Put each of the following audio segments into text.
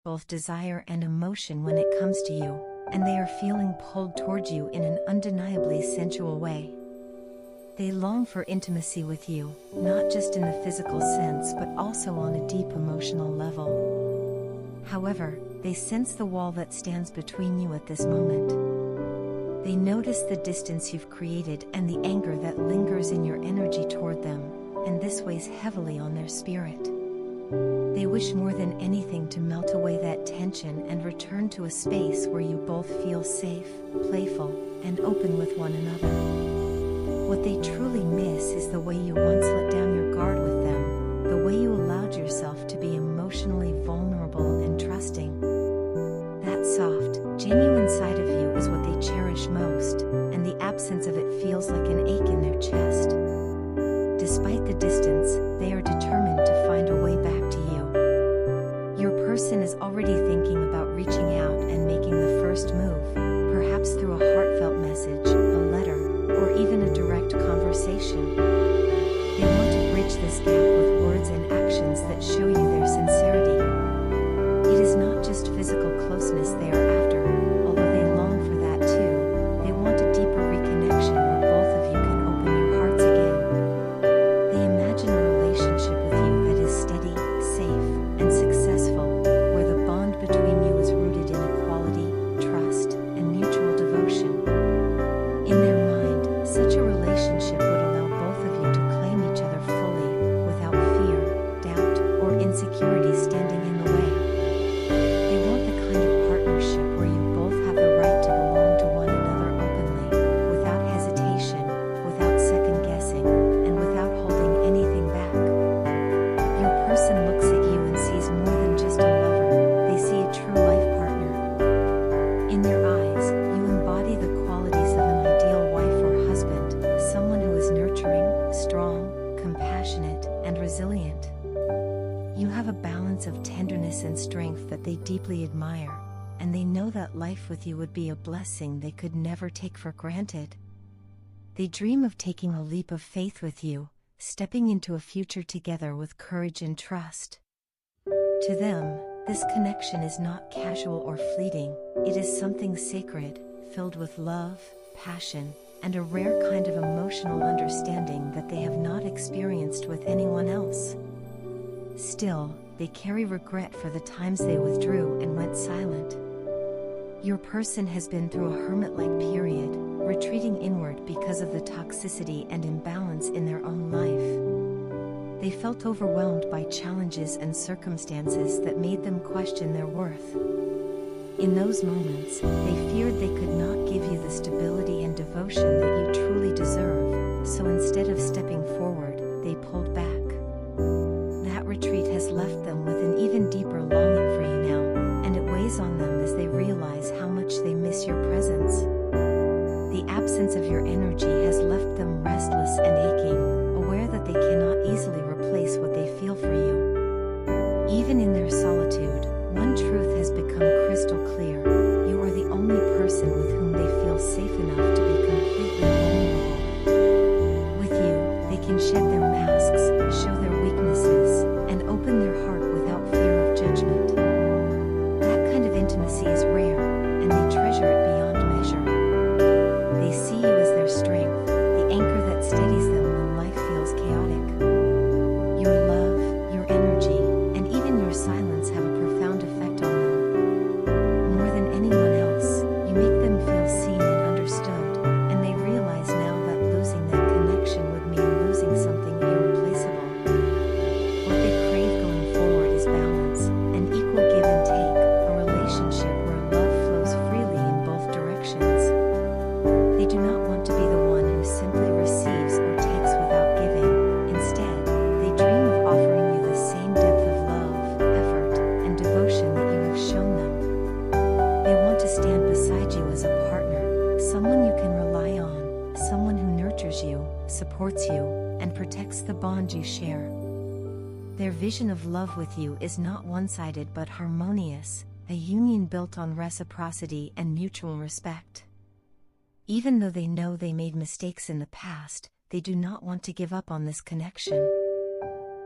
both desire and emotion when it comes to you, and they are feeling pulled toward you in an undeniably sensual way. They long for intimacy with you, not just in the physical sense but also on a deep emotional level. However, they sense the wall that stands between you at this moment. They notice the distance you've created and the anger that lingers in your energy toward them, and this weighs heavily on their spirit. They wish more than anything to melt away that tension and return to a space where you both feel safe, playful, and open with one another. What they truly miss is the way you once let down your guard with them, the way you allowed yourself to be emotionally vulnerable and trusting. That soft, genuine side of you is what they cherish most, and the absence of it feels like an ache in their chest. Despite the distance, they are determined to find a way back to you. Your person is already thinking about reaching out and making the first move, perhaps through a heartfelt message, a letter, or even a direct conversation. They want to bridge this gap with words and actions that show you their sincerity. It is not just physical closeness they are after, although they long for that too. They want a deeper reconnection where both of you can open your hearts again. They imagine a relationship with you that is steady, safe, and successful, where the bond between you is rooted in equality, trust, and mutual devotion. In their mind, such a relationship would allow both of you to claim each other fully, without fear, doubt, or insecurity standing in the way. They want the kind of partnership where you both have the right to belong to one another openly, without hesitation, without second guessing, and without holding anything back. Your person looks at you and sees more than just a lover, they see a true life partner. In their eyes, you embody the qualities of an ideal wife or husband, someone who is nurturing, strong, compassionate, and resilient. You have a balance of tenderness and strength that they deeply admire, and they know that life with you would be a blessing they could never take for granted. They dream of taking a leap of faith with you, stepping into a future together with courage and trust. To them, this connection is not casual or fleeting, it is something sacred, filled with love, passion, and a rare kind of emotional understanding that they have not experienced with anyone else. Still, they carry regret for the times they withdrew and went silent. Your person has been through a hermit-like period, retreating inward because of the toxicity and imbalance in their own life. They felt overwhelmed by challenges and circumstances that made them question their worth. In those moments, they feared they could not give you the stability and devotion that you truly deserve, so instead of stepping forward, they pulled back. That retreat has left them with an even deeper longing for you now, and it weighs on them as they realize how much they miss your presence. The absence of your energy has left them restless and aching, aware that they cannot easily replace what they feel for you. Even in their solitude, one truth has become crystal clear: you are the only person with whom they feel safe enough to be completely vulnerable. With you, they can shed their masks, show their weaknesses, and open their heart without fear of judgment. That kind of intimacy is rare, and they treasure it beyond measure. They see you as their strength, the anchor that steadies them when life feels chaotic. Your love, your energy, and even your silence have a profound effect on them. More than anyone else, you make them feel seen and understood, and they realize now that losing that connection would mean losing something irreplaceable. What they crave going forward is balance, an equal give and take, a relationship where love flows freely in both directions. They do not want to be the one who simply receives or takes without giving. Instead, they dream of offering you the same depth of love, effort, and devotion that you have shown them. They want to stand beside you as a partner, someone you can rely on, someone who nurtures you, supports you, and protects the bond you share. Their vision of love with you is not one-sided but harmonious, a union built on reciprocity and mutual respect. Even though they know they made mistakes in the past, they do not want to give up on this connection.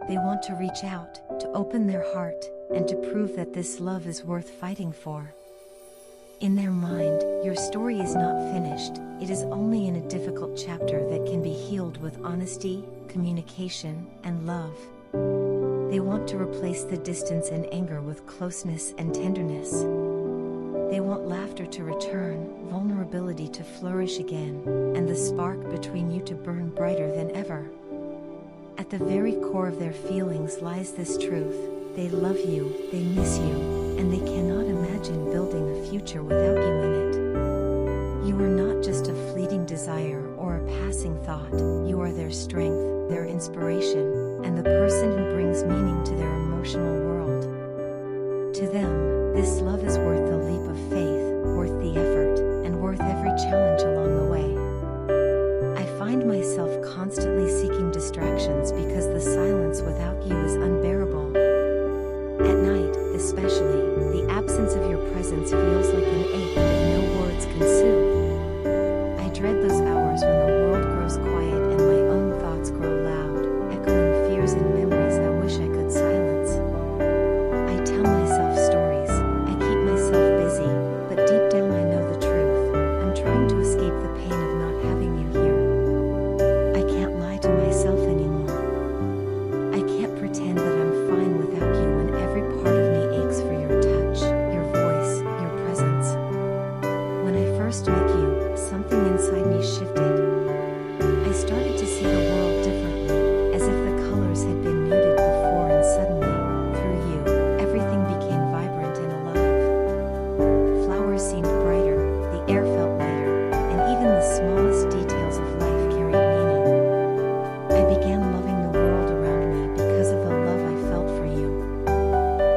They want to reach out, to open their heart, and to prove that this love is worth fighting for. In their mind, your story is not finished, it is only in a difficult chapter that can be healed with honesty, communication, and love. They want to replace the distance and anger with closeness and tenderness. They want laughter to return, vulnerability to flourish again, and the spark between you to burn brighter than ever. At the very core of their feelings lies this truth: they love you, they miss you, and they cannot imagine building a future without you in it. You are not just a fleeting desire or a passing thought, you are their strength, their inspiration, and the person who brings meaning to their emotional world. To them, this love is worth the leap of faith, worth the effort, and worth every challenge along the way. I find myself constantly seeking distractions because the silence without you is unbearable. At night, especially, the absence of your presence feels like an ache that no words can soothe. I dread those hours when the world grows quiet and my own thoughts grow loud, echoing fears and memories I wish I could silence. I tell myself stories, I keep myself busy, but deep down I know the truth. I'm trying to escape the pain of not having you here. I can't lie to myself anymore. I can't pretend that I'm fine without you when every part of me aches for your touch, your voice, your presence. When I first met you, something inside me shifted. I started to see the world differently, as if the colors had been muted before, and suddenly, through you, everything became vibrant and alive. Flowers seemed brighter, the air felt lighter, and even the smallest details of life carried meaning. I began loving the world around me because of the love I felt for you.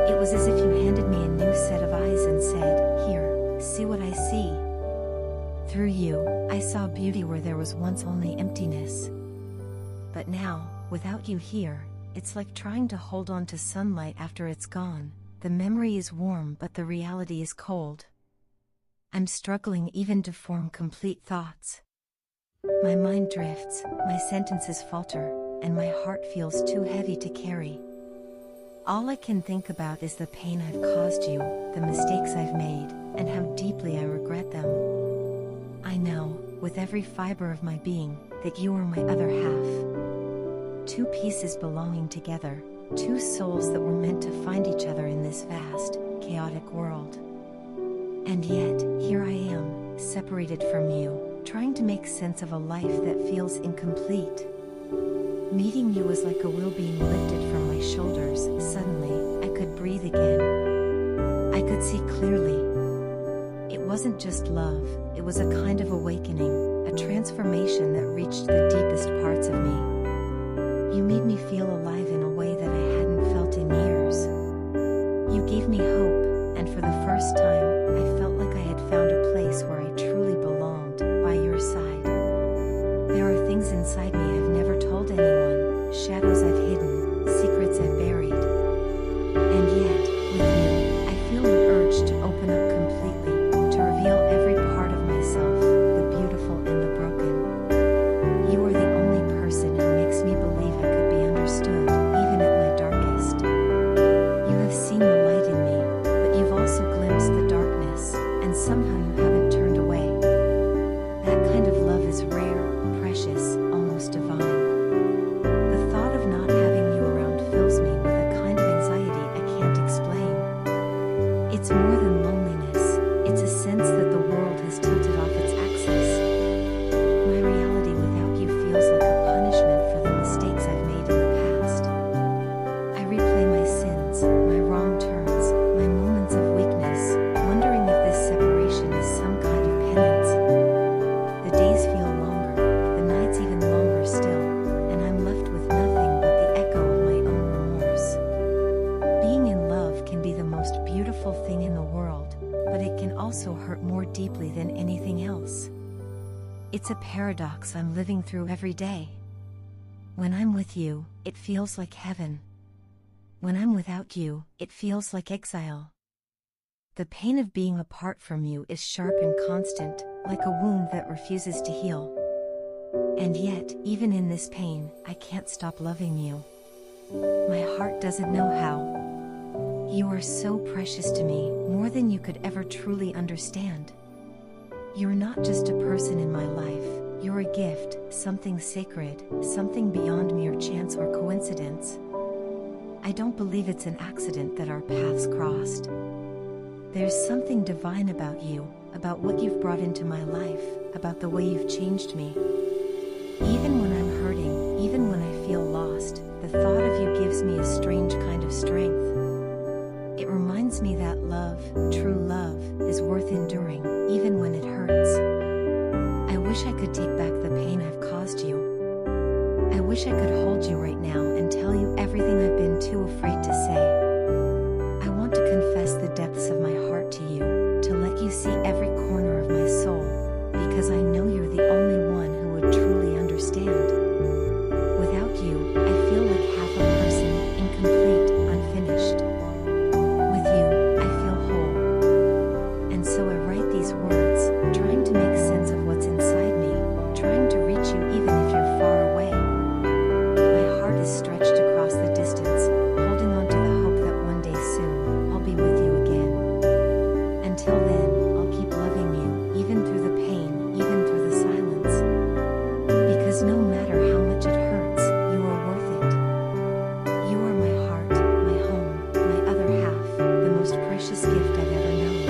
It was as if you handed me a new set of eyes and said, "Here, see what I see." Through you, I saw beauty where there was once only emptiness. But now, without you here, it's like trying to hold on to sunlight after it's gone. The memory is warm but the reality is cold. I'm struggling even to form complete thoughts. My mind drifts, my sentences falter, and my heart feels too heavy to carry. All I can think about is the pain I've caused you, the mistakes I've made, and how deeply I regret them. I know, with every fiber of my being, that you are my other half. Two pieces belonging together, two souls that were meant to find each other in this vast, chaotic world. And yet, here I am, separated from you, trying to make sense of a life that feels incomplete. Meeting you was like a wheel being lifted from my shoulders. Suddenly, I could breathe again. I could see clearly. It wasn't just love, it was a kind of awakening, a transformation that reached the deepest parts of me. You made me feel alive in a way that I hadn't felt in years. You gave me hope, and for the first time, I felt like I had found a place where I truly belonged, by your side. There are things inside me I've never told anyone, shadows I've hidden, secrets I've buried. And yet, with you, I feel an urge to open up completely, to reveal every part of myself, the beautiful and the broken. You are the only person who makes me believe I could be understood, even at my darkest. You have seen the light in me, but you've also glimpsed the darkness, and somehow you haven't turned away. That kind of love is rare, precious, almost divine. The thought of not having you around fills me with a kind of anxiety I can't explain. It's more than loneliness, it's a sense that the world has tilted off its axis. My reality without you feels like a punishment for the mistakes I've made in the past. I replay my sins, my wrong turns, my moments of weakness, wondering if this separation is some kind of penance. The days feel longer, the nights even longer still, and I'm left with nothing but the echo of my own remorse. Being in love can be the most beautiful thing in the world, but it can also hurt more deeply than anything else. It's a paradox I'm living through every day. When I'm with you, it feels like heaven. When I'm without you, it feels like exile. The pain of being apart from you is sharp and constant, like a wound that refuses to heal. And yet, even in this pain, I can't stop loving you. My heart doesn't know how. You are so precious to me, more than you could ever truly understand. You're not just a person in my life, you're a gift, something sacred, something beyond mere chance or coincidence. I don't believe it's an accident that our paths crossed. There's something divine about you, about what you've brought into my life, about the way you've changed me. Even when I'm hurting, even when I feel lost, the thought of you gives me a strange kind of strength. It reminds me that love, true love, is worth enduring, even when it hurts. I wish I could take back the pain I've caused you. I wish I could hold you right now and tell you everything I've been too afraid to say. I want to confess the depths of my heart to you, to let you see every corner of my soul, because I know you're the only one who would truly understand. Without you, I feel like half a person, incomplete, unfinished. With you, I feel whole. And so I write these words, trying to make sense of what's inside me, trying to reach you even if you're far away. My heart is stretched across the distance, holding on to the hope that one day soon, I'll be with you again. Until then, I'll keep loving you, even through the pain, even through the silence. Because no matter how much it hurts, you are worth it. You are my heart, my home, my other half, the most precious gift I've ever known.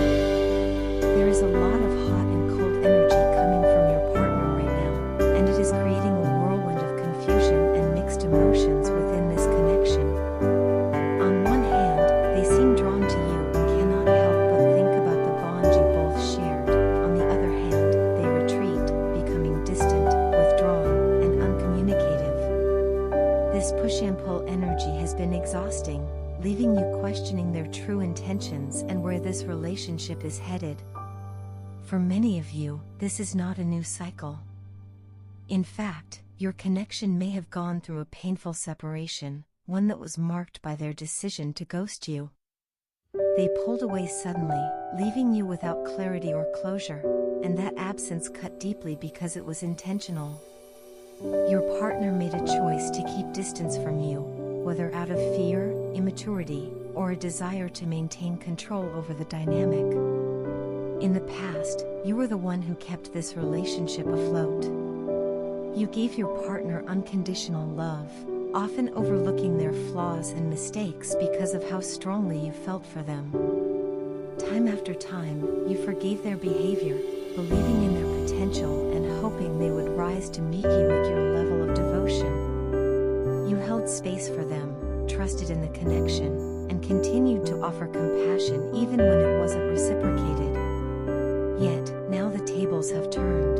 There is a lot of hot and cold energy coming from your partner right now, and it is creating a whirlwind of confusion and mixed emotions within this connection. On one hand, they seem drawn to you and cannot help but think about the bond you both shared. On the other hand, they retreat, becoming distant, withdrawn, and uncommunicative. This push and pull energy has been exhausting, leaving you questioning their true intentions and where this relationship is headed. For many of you, this is not a new cycle. In fact, your connection may have gone through a painful separation, one that was marked by their decision to ghost you. They pulled away suddenly, leaving you without clarity or closure, and that absence cut deeply because it was intentional. Your partner made a choice to keep distance from you, whether out of fear, immaturity, or a desire to maintain control over the dynamic. In the past, you were the one who kept this relationship afloat. You gave your partner unconditional love, often overlooking their flaws and mistakes because of how strongly you felt for them. Time after time, you forgave their behavior, believing in their potential and hoping they would rise to meet you at your level of devotion. You held space for them, trusted in the connection, and continued to offer compassion even when it wasn't reciprocated. Yet, now the tables have turned.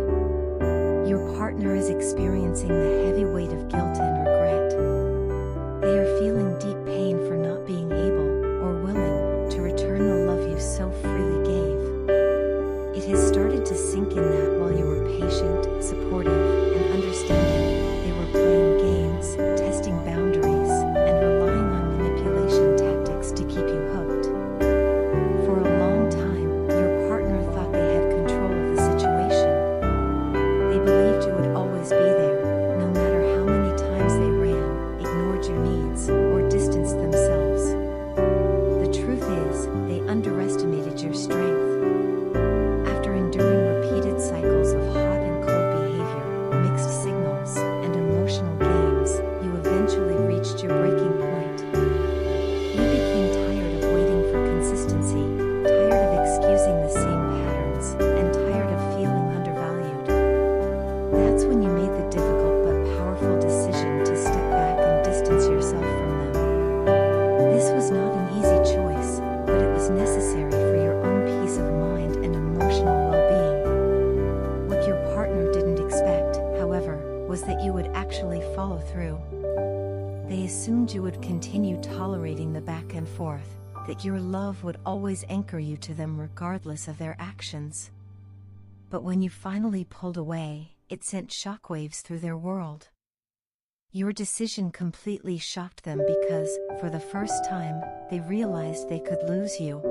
Your partner is experiencing the heavy weight of guilt and regret. They are feeling deep pain for not being able, or willing, to return the love you so freely gave. It has started to sink in that while you were patient, supportive, and understanding, they were playing games, testing boundaries, and relying on manipulation tactics to keep you hooked. For a long time, your partner thought they had control of the situation. They believed you would always be there, no matter how many times they ran, ignored your needs, or distanced themselves. The truth is, they underestimated your strength. After enduring repeated cycles of hot and cold behavior, mixed signals, and emotional games, you eventually reached your breaking point. You became tired of waiting for consistency, tired of excusing the same patterns, and tired of feeling undervalued. That's when you made the difficult but powerful decision to step back and distance yourself from them. This was not an easy choice, but it was necessary for your own peace of mind and emotional well-being. What your partner didn't expect, however, was that you would actually follow through. They assumed you would continue tolerating the back and forth, that your love would always anchor you to them regardless of their actions. But when you finally pulled away, it sent shockwaves through their world. Your decision completely shocked them because, for the first time, they realized they could lose you.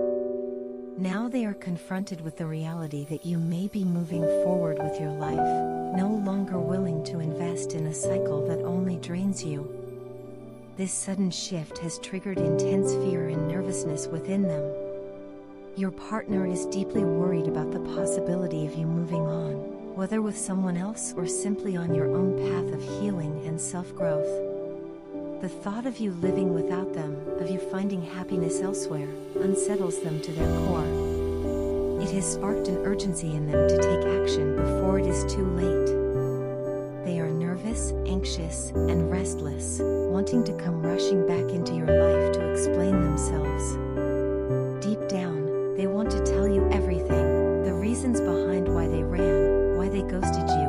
Now they are confronted with the reality that you may be moving forward with your life, no longer willing to invest in a cycle that only drains you. This sudden shift has triggered intense fear and nervousness within them. Your partner is deeply worried about the possibility of you moving on, whether with someone else or simply on your own path of healing and self-growth. The thought of you living without them, of you finding happiness elsewhere, unsettles them to their core. It has sparked an urgency in them to take action before it is too late. They are nervous, anxious, and restless, wanting to come rushing back into your life to explain themselves. Deep down, they want to tell you everything, the reasons behind why they ran, why they ghosted you,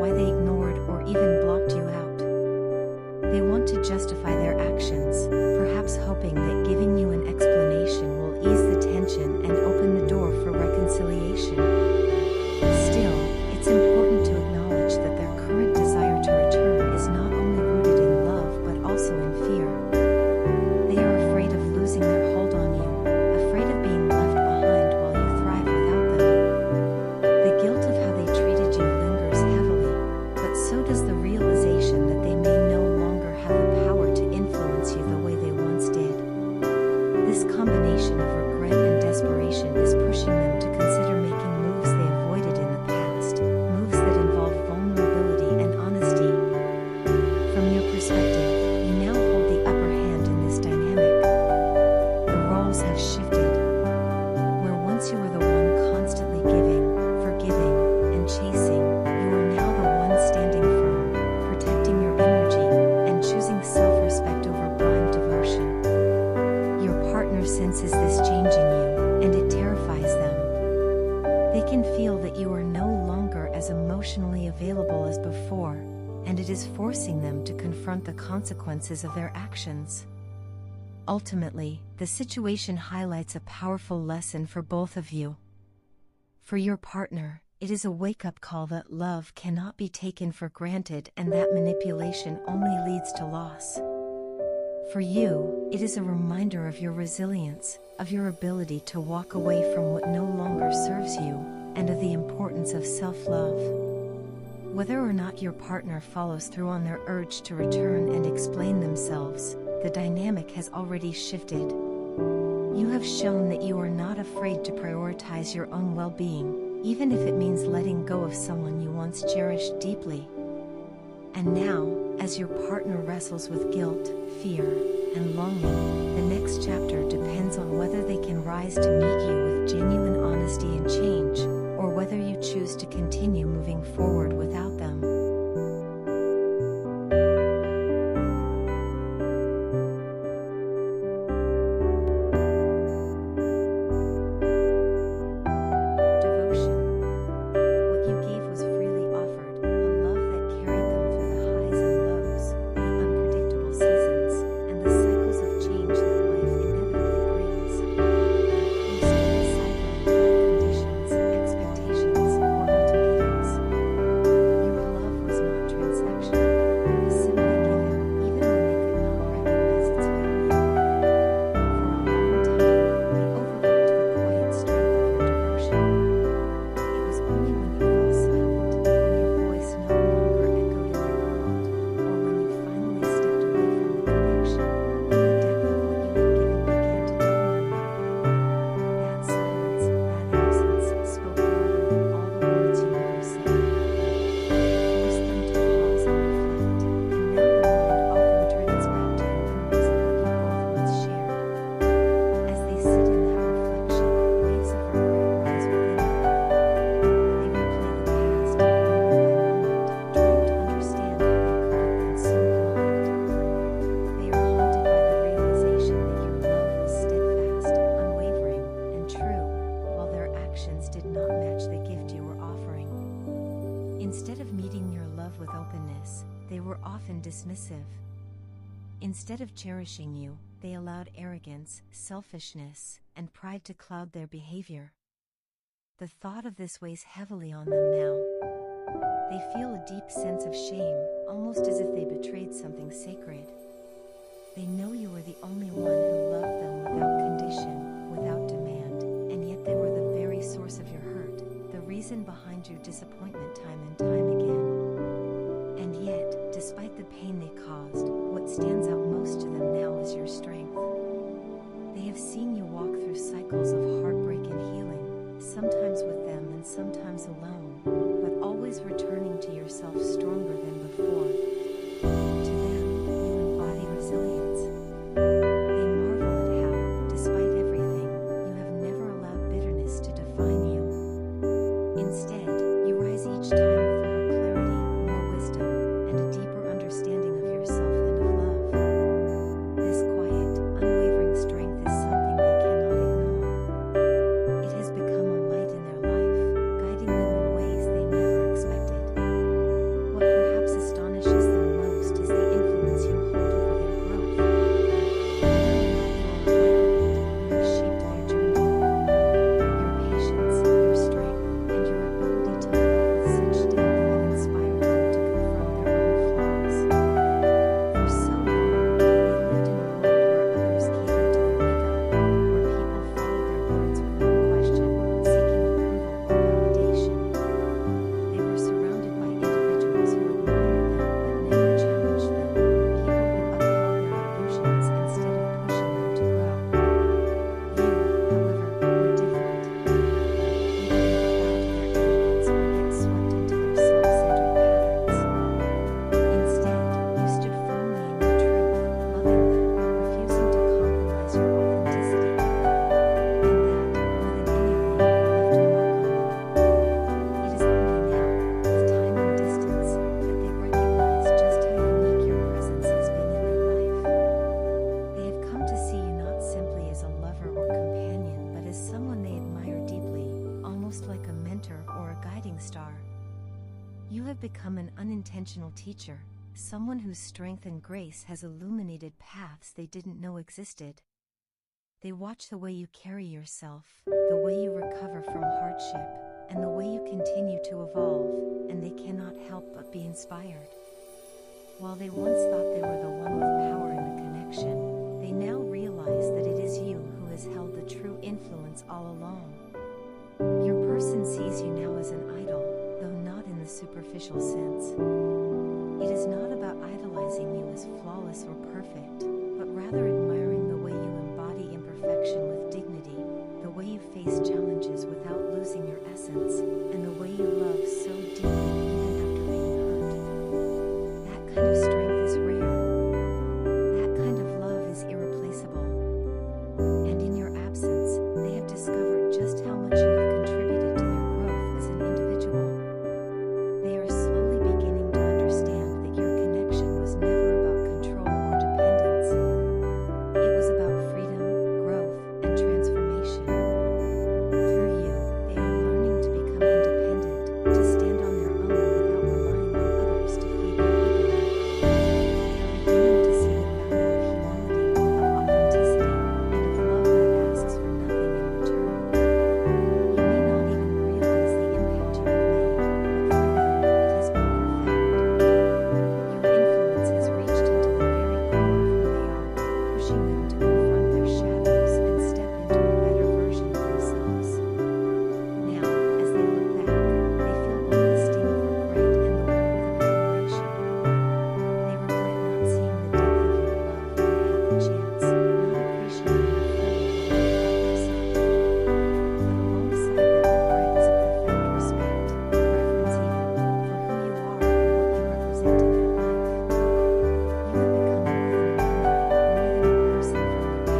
why they ignored or even blocked you out. They want to justify their actions, perhaps hoping that giving you an explanation will ease the tension and open the door for reconciliation. Still, it's important to acknowledge that their current desire to return is not only rooted in love but also in fear. They are afraid of losing their hold on you, afraid of being left behind while you thrive without them. The guilt of how they treated you lingers heavily, but so does the realization that they may no longer have the power to influence you the way they once did. This combination of regret and desperation is pushing them to consider making moves they avoided in the past, moves that involve vulnerability and honesty. From your perspective, you now hold the upper hand in this dynamic. The roles have shifted. Where once you were the one constantly giving, forgiving, and chasing, you are now the one standing firm, protecting your energy, and choosing self-respect over blind devotion. Your partner senses this change in you, and it terrifies them. They can feel that you are no longer as emotionally available as before, and it is forcing them to confront the consequences of their actions. Ultimately, the situation highlights a powerful lesson for both of you. For your partner, it is a wake-up call that love cannot be taken for granted and that manipulation only leads to loss. For you, it is a reminder of your resilience, of your ability to walk away from what no longer serves you, and of the importance of self-love. Whether or not your partner follows through on their urge to return and explain themselves, the dynamic has already shifted. You have shown that you are not afraid to prioritize your own well-being, even if it means letting go of someone you once cherished deeply. And now, as your partner wrestles with guilt, fear, and longing, the next chapter depends on whether they can rise to meet you with genuine honesty and change, or whether you choose to continue moving forward without them. Instead of meeting your love with openness, they were often dismissive. Instead of cherishing you, they allowed arrogance, selfishness, and pride to cloud their behavior. The thought of this weighs heavily on them now. They feel a deep sense of shame, almost as if they betrayed something sacred. They know you were the only one who loved them without condition, without demand, and yet they were the very source of your hurt, the reason behind your disappointment time and time again. And yet, despite the pain they caused, what stands out most to them now is your strength. They have seen you walk through cycles of heartbreak and healing, sometimes with them and sometimes alone, but always returning to yourself stronger than before. To them, you embody resilience. They marvel at how, despite everything, you have never allowed bitterness to define you. Instead, you rise each time with more clarity, more wisdom, and a deeper understanding of yourself and of love. This quiet, unwavering strength is something they cannot ignore. It has become a light in their life, guiding them in ways they never expected. What perhaps astonishes them most is the influence you hold over their growth. You have shaped their journey. Your patience, your strength, and your ability to love with such depth have inspired them to confront their own flaws. For so long, they lived in a world where others catered to their ego, where people followed their words without question, seeking approval or validation. They were surrounded by individuals who admired them but never challenged them, people who upheld their illusions instead of pushing them to grow. You, however, were different. You didn't bow to their arrogance or get swept into their self-centered patterns. Instead, you stood firmly in your truth, loving them, refusing to compromise your authenticity. And that, more than anything, left a mark on them. It is only now, with time and distance, that they recognize just how unique your presence has been in their life. They have come to see you not simply as a lover or companion, but as someone they admire deeply, almost like a mentor or a guiding star. You have become an unintentional teacher, someone whose strength and grace has illuminated paths they didn't know existed. They watch the way you carry yourself, the way you recover from hardship, and the way you continue to evolve, and they cannot help but be inspired. While they once thought they were the one with power in the connection, they now realize that it is you who has held the true influence all along. Your person sees you now as an idol, though not in the superficial sense. It is not about idolizing you as flawless or perfect, but rather admiring the way you embody imperfection with dignity, the way you face challenges without losing your essence, and the way you love so deeply even after being hurt. That kind of strength is rare. That kind of love is irreplaceable. And in your absence, they have discovered just how much you have contributed to their growth as an individual. They are slowly beginning to understand that your connection was never about control or dependence. It was about freedom, growth, and transformation. Through you, they are learning to become independent, to stand on their own without relying on others to feed their ego. They are beginning to see the value of humility, of authenticity, and of love that asks for nothing in return. You may not even realize the impact you have made, but for them, it has been profound. Your influence has reached into the very core of who they are, pushing them to confront their shadows and step into a better version of themselves. Now, as they look back, they feel both the sting of regret and the warmth of admiration. They regret not seeing the depth of your love when they had the chance, not appreciating you fully when you felt their side. But alongside that regret is a profound respect, reverence even, for who you are and what you represent in their life. You have become more than a memory, more than a person from their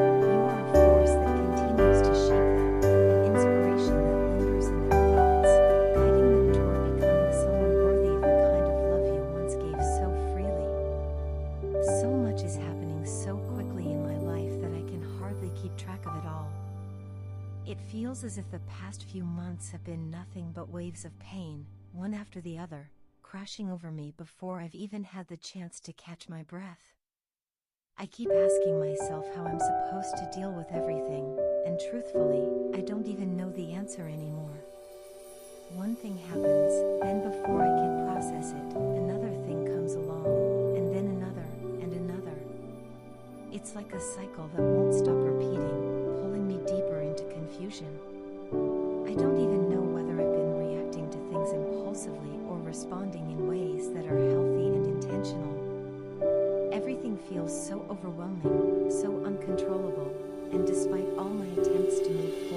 past. You are a force that continues to shape them, an inspiration that lingers in their thoughts, guiding them toward becoming someone worthy of the kind of love you once gave so freely. So much is happening so quickly in my life that I can hardly keep track of it all. It feels as if the past few months have been nothing but waves of pain, one after the other, crashing over me before I've even had the chance to catch my breath. I keep asking myself how I'm supposed to deal with everything, and truthfully, I don't even know the answer anymore. One thing happens, then before I can process it, another thing comes along, and then another, and another. It's like a cycle that won't stop repeating, pulling me deeper into confusion. I don't even know whether I've been reacting to things impulsively or responding in ways that are one-dimensional. Everything feels so overwhelming, so uncontrollable, and despite all my attempts to move